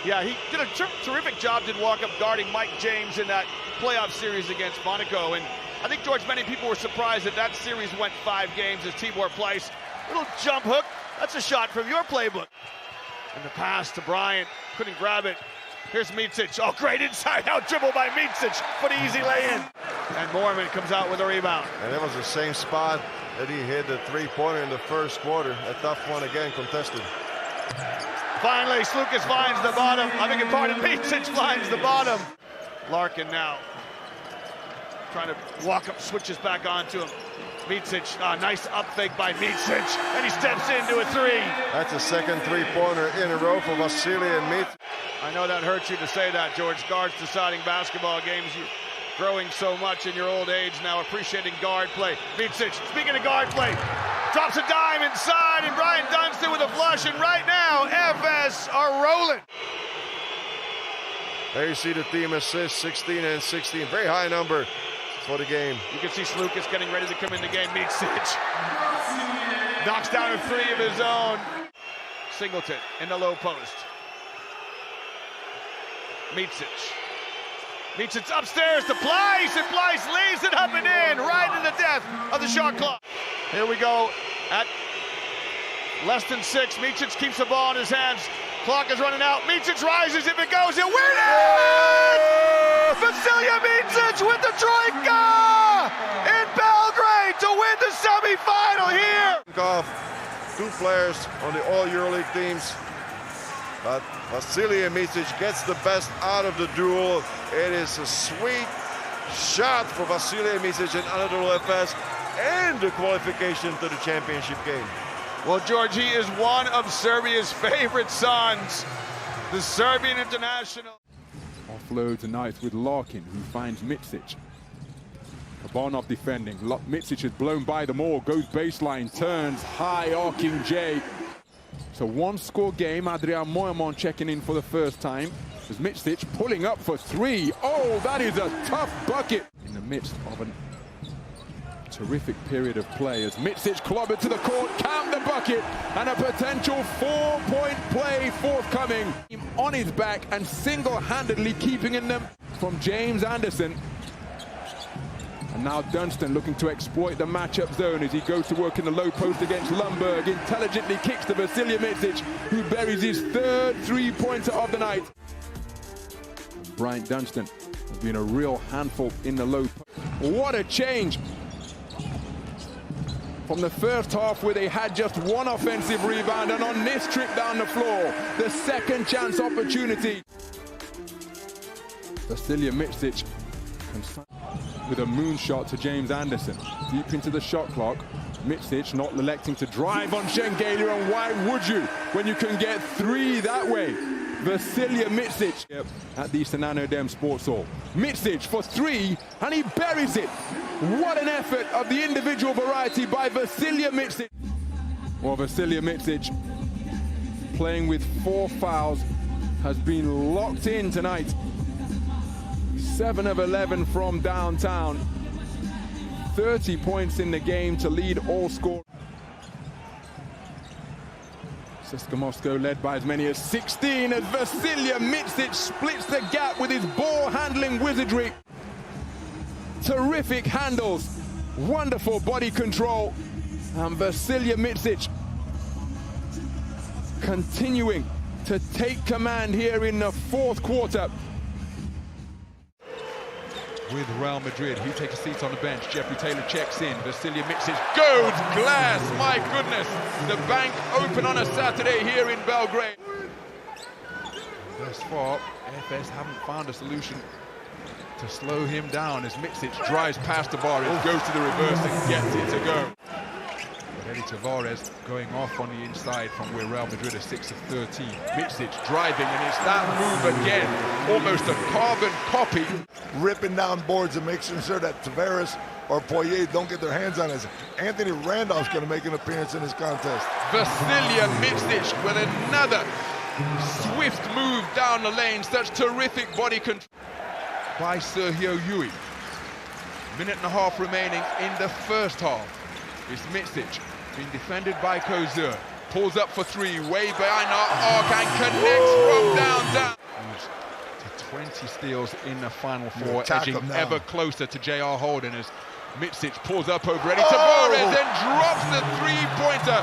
Yeah, he did a terrific job, did walk up guarding Mike James in that playoff series against Monaco. And I think, George, many people were surprised that that series went 5 games as Tibor Pleiss. Little jump hook. That's a shot from your playbook. And the pass to Bryant. Couldn't grab it. Here's Micic. Oh, great inside out dribble by Micic. For the easy lay-in. And Mormon comes out with a rebound. And it was the same spot that he hit the three-pointer in the first quarter. A tough one again, contested. Finally, Slukas finds the bottom. I beg your pardon, Micic finds the bottom. Larkin now trying to walk up, switches back onto him. Micic, nice up fake by Micic, and he steps into a 3. That's a second three-pointer in a row for Vasilije and Micic. I know that hurts you to say that, George. Guards deciding basketball games. You're growing so much in your old age now, appreciating guard play. Micic, speaking of guard play, drops a dime inside, and Brian Dunston with a flush, and right now, FS are rolling. There you see the team assists, 16 and 16. Very high number for the game. You can see Slukas getting ready to come in the game. Micic knocks down a 3 of his own. Singleton in the low post. Micic upstairs to Pleiss, and Pleiss leaves it up and in, right in the death of the shot clock. Here we go at less than 6. Micic keeps the ball in his hands. Clock is running out. Micic rises. If it goes, he'll win it! Vasilije Micic with the troika in Belgrade to win the semifinal here. Two players on the all Euroleague teams, but Vasilije Micic gets the best out of the duel. It is a sweet shot for Vasilije Micic and Anadolu Efes, and the qualification to the championship game. Well, George, he is one of Serbia's favorite sons, the Serbian international. Offload tonight with Larkin, who finds Micic. Kabanov defending. Micic is blown by them all, goes baseline, turns, high arcing J. So one-score game. Adrian Moerman checking in for the first time. As Micic pulling up for 3. Oh, that is a tough bucket. In the midst of a terrific period of play, as Micic clobbered to the court, count the bucket, and a potential 4-point play forthcoming. On his back and single-handedly keeping in them from James Anderson. And now Dunston looking to exploit the matchup zone as he goes to work in the low post against Lundberg. Intelligently kicks to Vasilije Micic, who buries his 3rd three-pointer of the night. Bryant Dunston has been a real handful in the low post. What a change from the first half, where they had just 1 offensive rebound, and on this trip down the floor, the second chance opportunity. Vasilije Micic with a moonshot to James Anderson. Deep into the shot clock. Micic not electing to drive on Şengeli, and why would you when you can get 3 that way? Vasilije Micic at the Senano Dem Sports Hall. Micic for 3, and he buries it. What an effort of the individual variety by Vasilije Micic. Well, Vasilije Micic, playing with 4 fouls, has been locked in tonight. 7 of 11 from downtown. 30 points in the game to lead all score. CSKA Moscow led by as many as 16 as Vasilije Micic splits the gap with his ball handling wizardry. Terrific handles, wonderful body control, and Vasilije Micic continuing to take command here in the 4th quarter. With Real Madrid, who takes a seat on the bench. Jeffrey Taylor checks in. Vasilije Micic goes glass. My goodness, the bank open on a Saturday here in Belgrade. Thus far, FS haven't found a solution to slow him down as Micic drives past the bar and goes to the reverse and gets it to go. But Eddie Tavares going off on the inside from where Real Madrid are 6 of 13. Micic driving, and it's that move again, almost a carbon copy. Ripping down boards and making sure that Tavares or Poirier don't get their hands on it. Anthony Randolph's going to make an appearance in this contest. Vasilije Micic with another swift move down the lane. Such terrific body control by Sergio Yui. 1.5 minutes remaining in the first half. It's Micic being defended by Kozur. Pulls up for three, way behind our arc and connects from downtown. To 20 steals in the Final Four, edging ever closer to J.R. Holden as Micic pulls up over Eddie Tavares and drops the three-pointer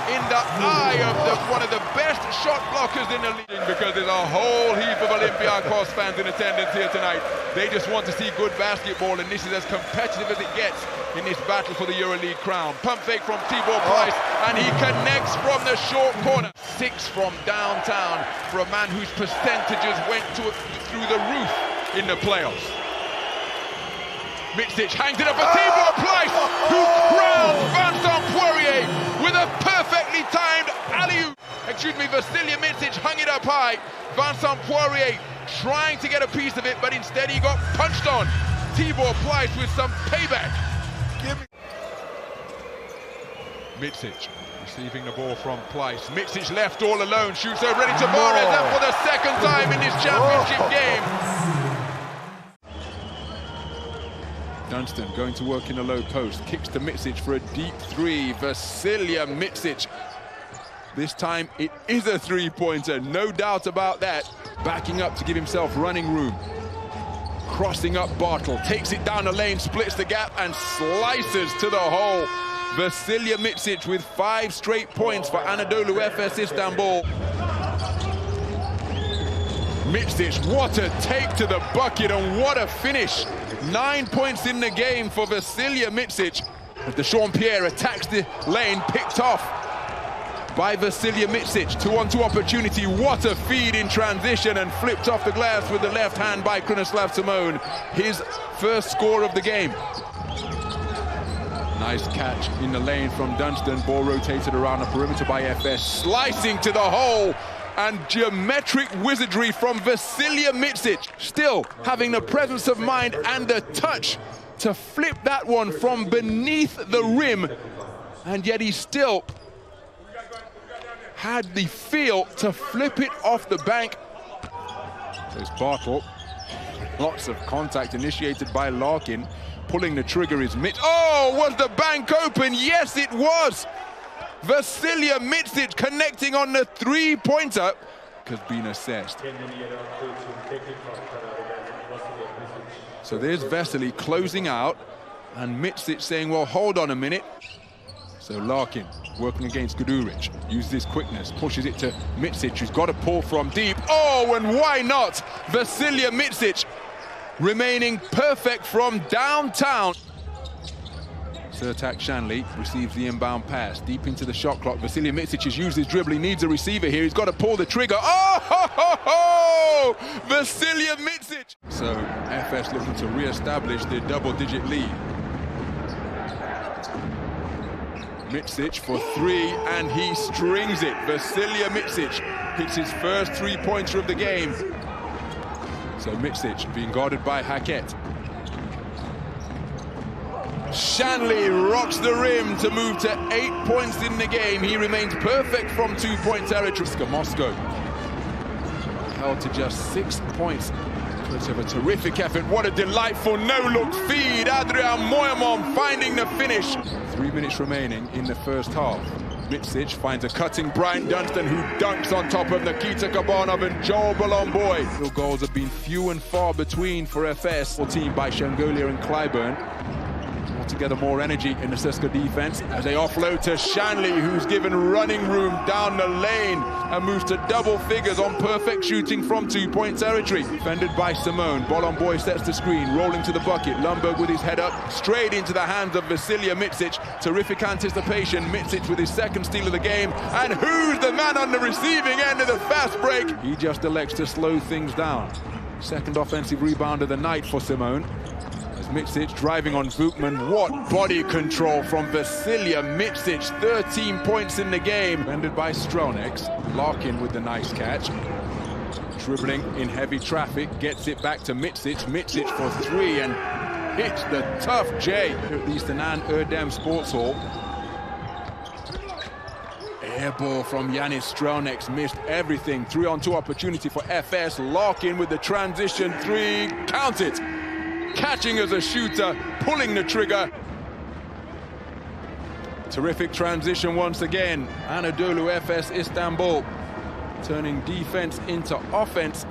in the eye of one of the best shot blockers in the league, because there's a whole heap of Olympiacos fans in attendance here tonight. They just want to see good basketball, and this is as competitive as it gets in this battle for the Euroleague crown. Pump fake from Tibor Price, and he connects from the short corner. 6 from downtown for a man whose percentages went through the roof in the playoffs. Micic hangs it up for Tibor Price, who crowns Vincent Poirier with a perfectly timed alley-oop. Vasilije Micic hung it up high. Vincent Poirier trying to get a piece of it, but instead he got punched on. Tibor Price with some payback. Micic receiving the ball from Price. Micic left all alone, shoots over Eddie Tavares, and for the second time in this championship game. Dunstan going to work in a low post, kicks to Micic for a deep three. Vasilije Micic. This time it is a three-pointer, no doubt about that. Backing up to give himself running room. Crossing up Bartel, takes it down the lane, splits the gap and slices to the hole. Vasilije Micic with 5 straight points for Anadolu Efes Istanbul. Micic, what a take to the bucket and what a finish. 9 points in the game for Vasilije Micic. As Deshaun Pierre attacks the lane, picked off by Vasilije Micic. 2-on-2 opportunity, what a feed in transition, and flipped off the glass with the left hand by Krunoslav Simone. His first score of the game. Nice catch in the lane from Dunstan. Ball rotated around the perimeter by FS. Slicing to the hole. And geometric wizardry from Vasilije Micic. Still having the presence of mind and the touch to flip that one from beneath the rim. And yet he still had the feel to flip it off the bank. There's Bartel. Lots of contact initiated by Larkin. Pulling the trigger is Micic. Oh, was the bank open? Yes, it was. Vasilije Micic connecting on the three-pointer has been assessed. So there's Vasilije closing out, and Micic saying, well, hold on a minute. So Larkin working against Guduric, uses his quickness, pushes it to Micic, who's got a pull from deep. Oh, and why not? Vasilije Micic remaining perfect from downtown. Sertak Shanley receives the inbound pass deep into the shot clock. Vasilije Micic has used his dribble. He needs a receiver here. He's got to pull the trigger. Oh, ho, ho, ho! Vasilije Micic. So FS looking to re-establish their double-digit lead. Micic for 3, and he strings it. Vasilije Micic hits his first three-pointer of the game. So Micic being guarded by Hackett. Shanley rocks the rim to move to 8 points in the game. He remains perfect from 2-point territory. Moscow held to just 6 points. Because of a terrific effort. What a delightful no-look feed. Adrian Moyamon finding the finish. 3 minutes remaining in the first half. Micic finds a cutting Brian Dunstan, who dunks on top of Nikita Kabanov and Joel Bolomboy. Real goals have been few and far between for FS. Team by Shangolia and Clyburn. Altogether more energy in the CSKA defense as they offload to Shanley, who's given running room down the lane and moves to double figures on perfect shooting from 2-point territory. Defended by Simone. Bolomboy sets the screen, rolling to the bucket. Lundberg with his head up, straight into the hands of Vasilije Micic. Terrific anticipation. Micic with his second steal of the game. And who's the man on the receiving end of the fast break? He just elects to slow things down. Second offensive rebound of the night for Simone. Micic driving on Vukman. What body control from Vasilije Micic. 13 points in the game. Ended by Strelnex. Larkin with the nice catch. Dribbling in heavy traffic. Gets it back to Micic. Micic for 3 and hits the tough J at the Sinan Erdem Sports Hall. Air ball from Yanis Strelnex. Missed everything. 3-on-2 opportunity for FS. Larkin with the transition 3. Count it. Catching as a shooter, pulling the trigger. Terrific transition once again. Anadolu Efes Istanbul turning defense into offense.